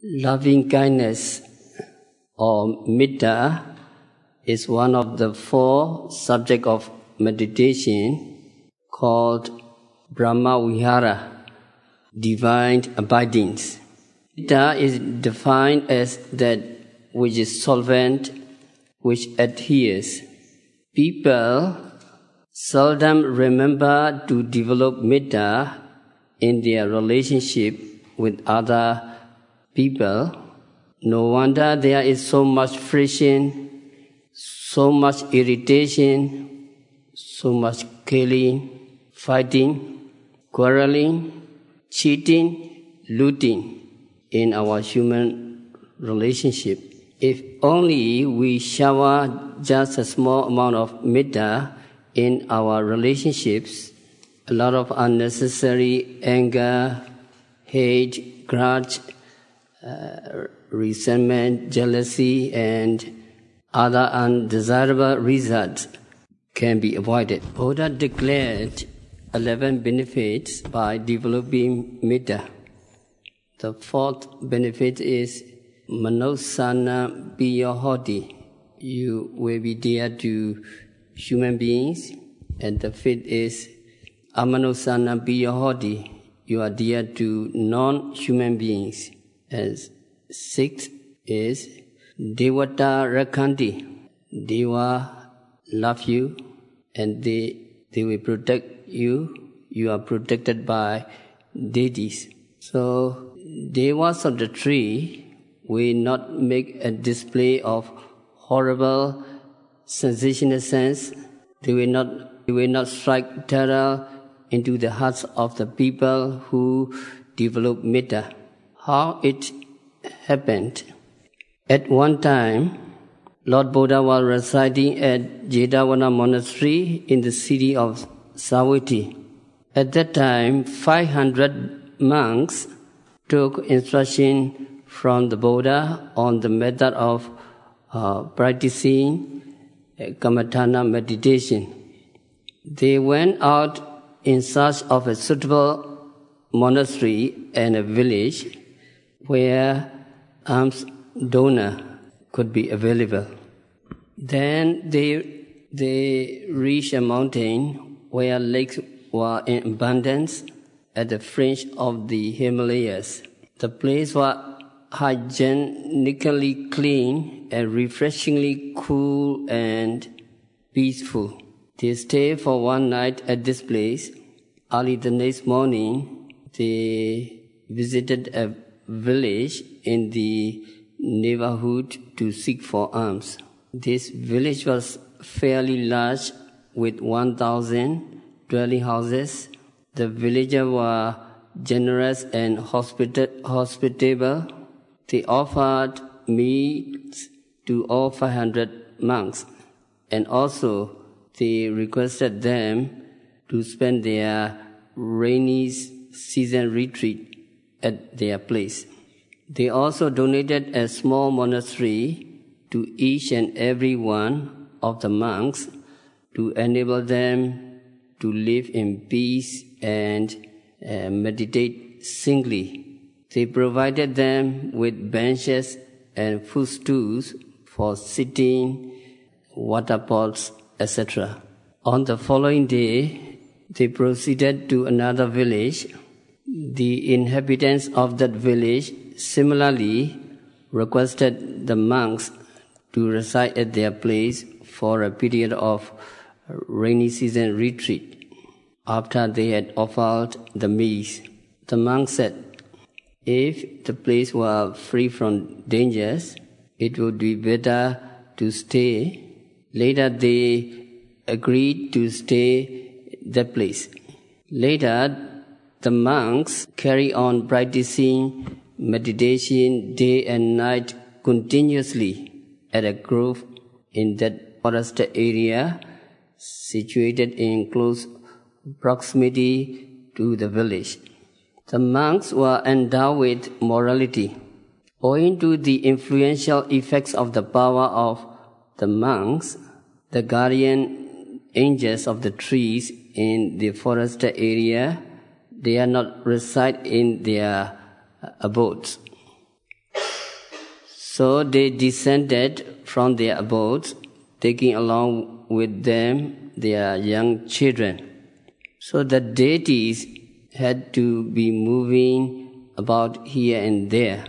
Loving kindness or Metta is one of the 4 subjects of meditation called Brahma Vihara, divine abidings. Metta is defined as that which is solvent, which adheres. People seldom remember to develop Metta in their relationship with other people. No wonder there is so much friction, so much irritation, so much killing, fighting, quarreling, cheating, looting in our human relationship. If only we shower just a small amount of metta in our relationships, a lot of unnecessary anger, hate, grudge, resentment, jealousy, and other undesirable results can be avoided. Buddha declared 11 benefits by developing metta. The 4th benefit is Manosana Piyahoti. You will be dear to human beings. And the 5th is Amanosana Piyahoti. You are dear to non-human beings. And 6th is Devata Rakhanti. Deva love you and they will protect you. You are protected by deities. So Devas of the tree will not make a display of horrible sensational sense. They will not strike terror into the hearts of the people who develop metta. How it happened? At one time, Lord Buddha was residing at Jetavana Monastery in the city of Savatthi. At that time, 500 monks took instruction from the Buddha on the method of practicing Kammatthana meditation. They went out in search of a suitable monastery and a village where alms donor could be available. Then they reached a mountain where lakes were in abundance at the fringe of the Himalayas. The place was hygienically clean and refreshingly cool and peaceful. They stayed for one night at this place. Early the next morning, they visited a village in the neighborhood to seek for alms. This village was fairly large with 1,000 dwelling houses. The villagers were generous and hospitable. They offered meals to all 500 monks, and also they requested them to spend their rainy season retreat at their place. They also donated a small monastery to each and every one of the monks to enable them to live in peace and meditate singly. They provided them with benches and footstools for sitting, water pots, etc. On the following day, they proceeded to another village. The inhabitants of that village similarly requested the monks to reside at their place for a period of rainy season retreat. After they had offered the meals, the monks said, if the place were free from dangers, it would be better to stay. Later they agreed to stay that place. Later, the monks carry on practicing meditation day and night continuously at a grove in that forested area situated in close proximity to the village. The monks were endowed with morality. Owing to the influential effects of the power of the monks, the guardian angels of the trees in the forested area, they are not reside in their abodes. So they descended from their abodes, taking along with them their young children. So the deities had to be moving about here and there.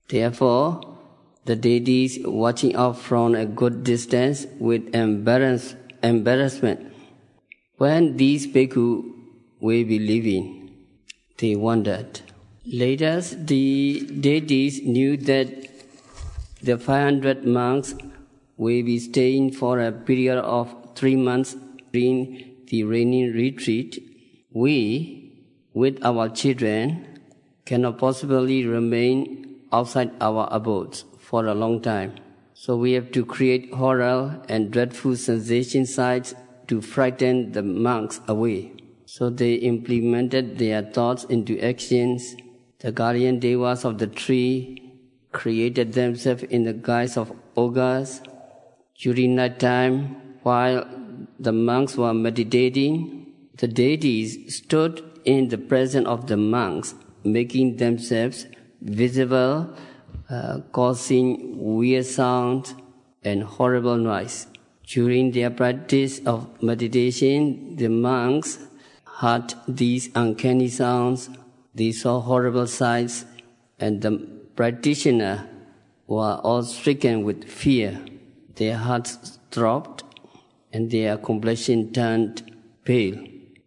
Therefore, the deities watching out from a good distance with embarrassment. When these bhikkhu will be leaving, they wondered. Later, the deities knew that the 500 monks will be staying for a period of 3 months during the rainy retreat. We, with our children, cannot possibly remain outside our abodes for a long time. So we have to create horror and dreadful sensation sights to frighten the monks away. So they implemented their thoughts into actions. The guardian devas of the tree created themselves in the guise of ogres. During night time, while the monks were meditating, the deities stood in the presence of the monks, making themselves visible, causing weird sounds and horrible noise. During their practice of meditation, the monks heard these uncanny sounds, they saw horrible sights, and the practitioners were all stricken with fear. Their hearts dropped, and their complexion turned pale.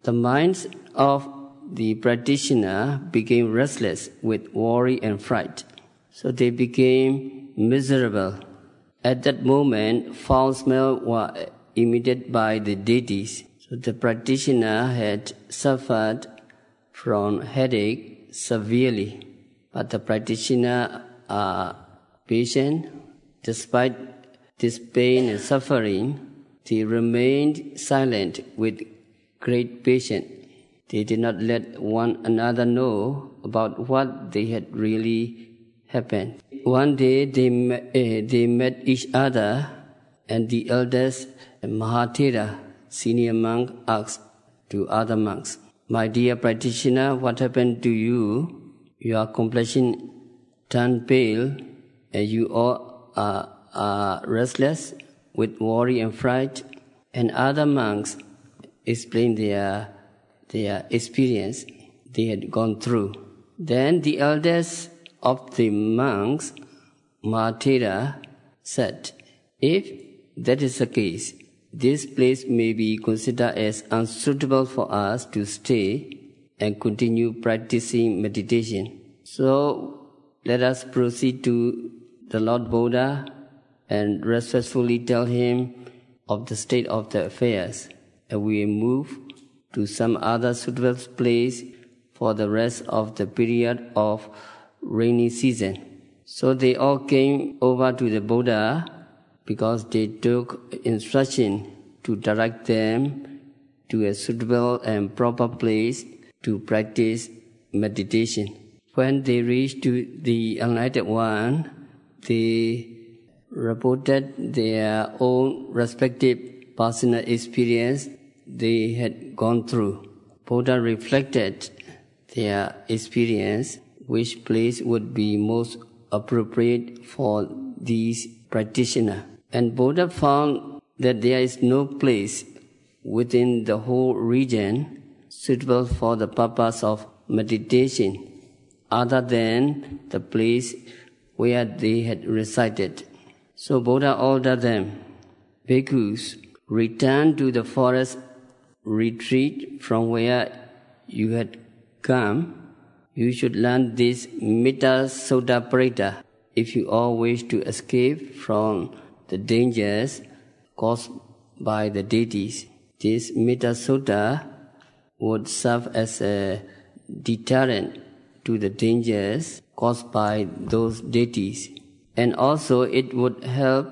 The minds of the practitioner became restless with worry and fright. So they became miserable. At that moment, foul smells were emitted by the deities. So the practitioner had suffered from headache severely. But the practitioner are patient. Despite this pain and suffering, they remained silent with great patience. They did not let one another know about what they had really happened. One day they met each other, and the eldest Mahathera, senior monk, asked to other monks, "My dear practitioner, what happened to you? Your complexion turned pale, and you all are restless with worry and fright." And other monks explained their experience they had gone through. Then the eldest of the monks, Mahathera, said, "If that is the case, this place may be considered as unsuitable for us to stay and continue practicing meditation. So let us proceed to the Lord Buddha and respectfully tell him of the state of the affairs, and we move to some other suitable place for the rest of the period of rainy season." So they all came over to the Buddha because they took instruction to direct them to a suitable and proper place to practice meditation. When they reached to the Enlightened One, they reported their own respective personal experience they had gone through. Buddha reflected their experience, which place would be most appropriate for these practitioners. And Buddha found that there is no place within the whole region suitable for the purpose of meditation other than the place where they had resided. So Buddha ordered them, "Bhikkhus, return to the forest retreat from where you had come. You should learn this Metta Sutta Parita if you all wish to escape from the dangers caused by the deities." This Metta Sutta would serve as a deterrent to the dangers caused by those deities, and also it would help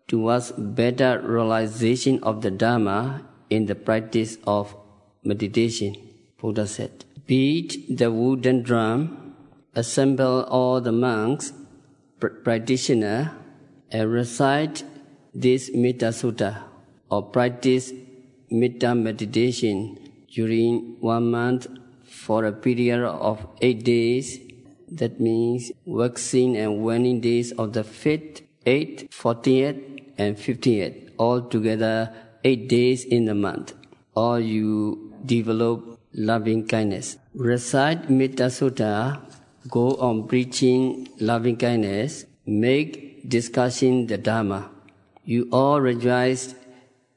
towards better realization of the Dharma in the practice of meditation. Buddha said, "Beat the wooden drum, assemble all the monks, practitioners, and recite this Metta Sutta, or practice Metta meditation during 1 month for a period of 8 days. That means waxing and waning days of the 5th, 8th, 40th, and 50th, altogether 8 days in a month, or you develop loving kindness. Recite Metta Sutta, go on preaching loving kindness, make discussing the Dharma. You all rejoice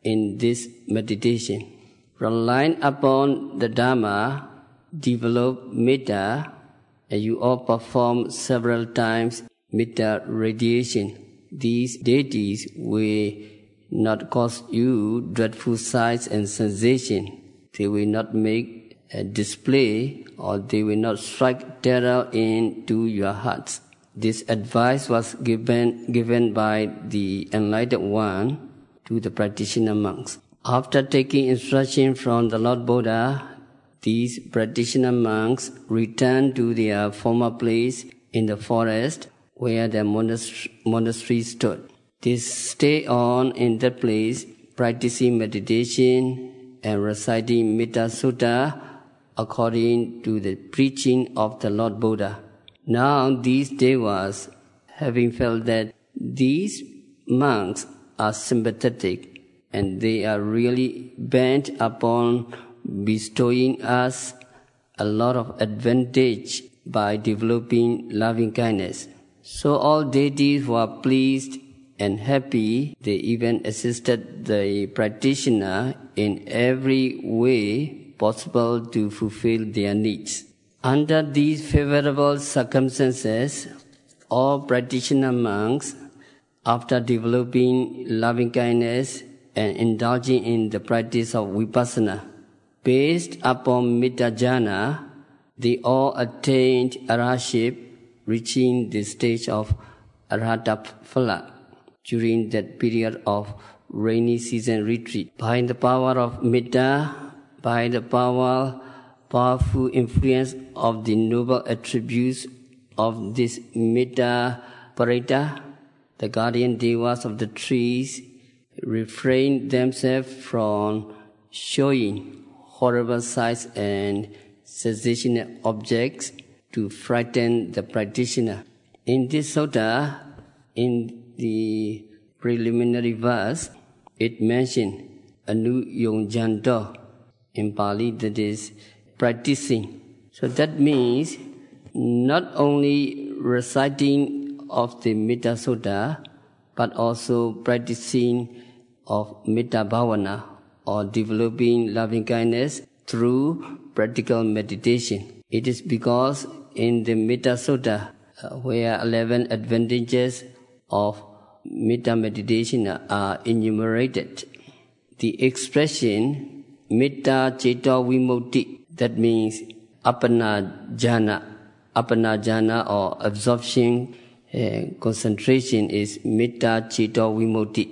in this meditation. Relying upon the Dharma, develop Metta, and you all perform several times Metta radiation. These deities will not cause you dreadful sights and sensations. They will not make a display, or they will not strike terror into your hearts. This advice was given by the Enlightened One to the practitioner monks. After taking instruction from the Lord Buddha, these practitioner monks returned to their former place in the forest where their monastery stood. They stayed on in that place, practicing meditation and reciting Metta Sutta according to the preaching of the Lord Buddha. Now these devas, having felt that these monks are sympathetic and they are really bent upon bestowing us a lot of advantage by developing loving kindness. So all deities were pleased and happy. They even assisted the practitioner in every way possible to fulfill their needs. Under these favorable circumstances, all practitioner monks, after developing loving kindness and indulging in the practice of vipassana, based upon Metta Jhana, they all attained arahantship, reaching the stage of arahata phala during that period of rainy season retreat. By the power of Metta, by the powerful influence of the noble attributes of this Metta Parita, the guardian devas of the trees refrain themselves from showing horrible sights and sensational objects to frighten the practitioner. In this sutta, in the preliminary verse, it mentioned Anu Yongjanto, in Pali, that is practicing. So that means not only reciting of the Metta Sutta, but also practicing of Metta Bhavana, or developing loving kindness through practical meditation. It is because in the Metta Sutta, where 11 advantages of Metta meditation are enumerated, the expression Metta Ceta Vimukti, that means Appana jhana or absorption, concentration is Metta Ceta Vimukti.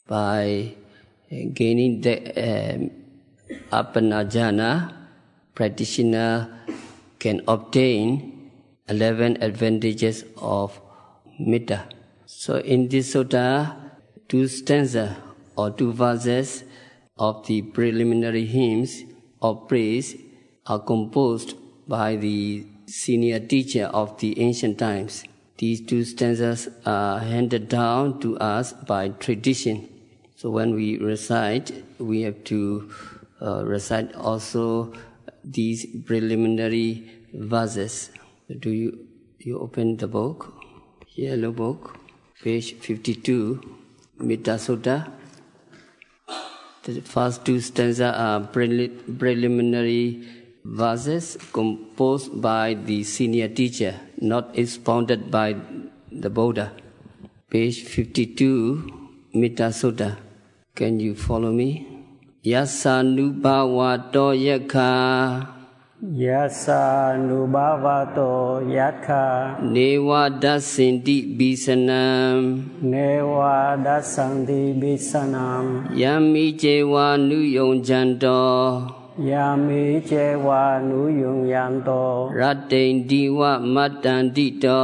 By gaining the Appana jhana, practitioner can obtain 11 advantages of Metta. So in this sutta, 2 stanzas or 2 verses of the preliminary hymns of praise are composed by the senior teacher of the ancient times. These 2 stanzas are handed down to us by tradition. So when we recite, we have to recite also these preliminary verses. Do you open the book? Yellow book, page 52, Metta Sutta. The first 2 stanzas are preliminary verses composed by the senior teacher, not expounded by the Buddha. Page 52, Metta Sutta. Can you follow me? Yassa nubhavato yakha Yassa nubhavato yakha Neva dasinti bisanam Neva dasanti bisanam Yami jewa nuyongjanto Yami jewa nuyungyanto Ratindiwa matandito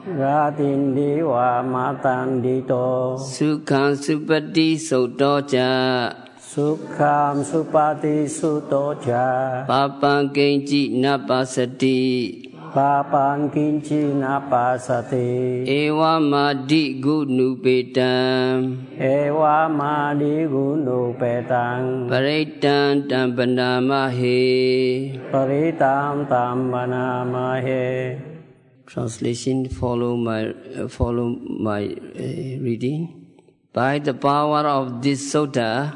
Ratindiwa matandito Sukham supati sotoja Sukham supati sutoja Papang kenji napasati Papan kinchina pasati. Ewa madi gunu petam. Ewa madi gunu petang. Paritan tampanamahe. Paritam tambanamahe. Translation follow my reading. By the power of this sutta,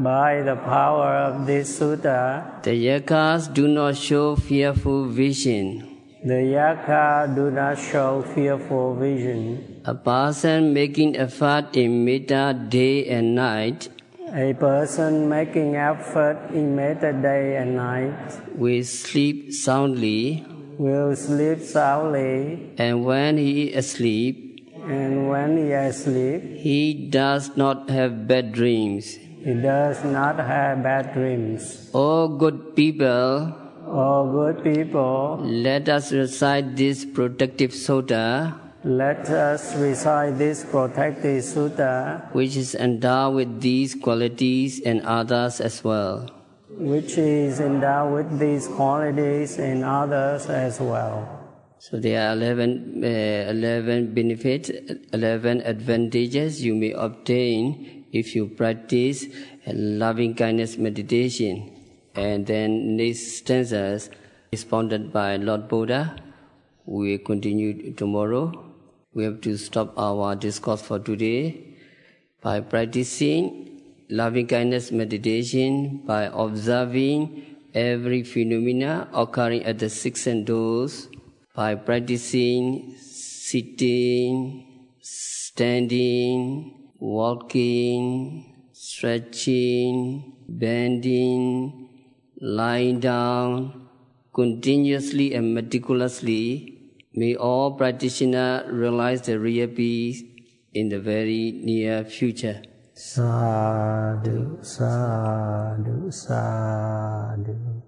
by the power of this sutta, the yakas do not show fearful vision. The yaka do not show fearful vision. A person making effort in metta day and night, a person making effort in metta day and night, will sleep soundly. Will sleep soundly. And when he is asleep, he does not have bad dreams. He does not have bad dreams. O good people, let us recite this protective sutta, let us recite this protective sutta, which is endowed with these qualities and others as well. Which is endowed with these qualities and others as well. So there are 11 benefits, 11 advantages you may obtain if you practice loving kindness meditation. And then next stanzas responded by Lord Buddha. We will continue tomorrow. We have to stop our discourse for today by practicing loving kindness meditation, by observing every phenomena occurring at the six senses, by practicing sitting, standing, walking, stretching, bending, lying down, continuously and meticulously. May all practitioners realize the real peace in the very near future. Sadhu, sadhu, sadhu.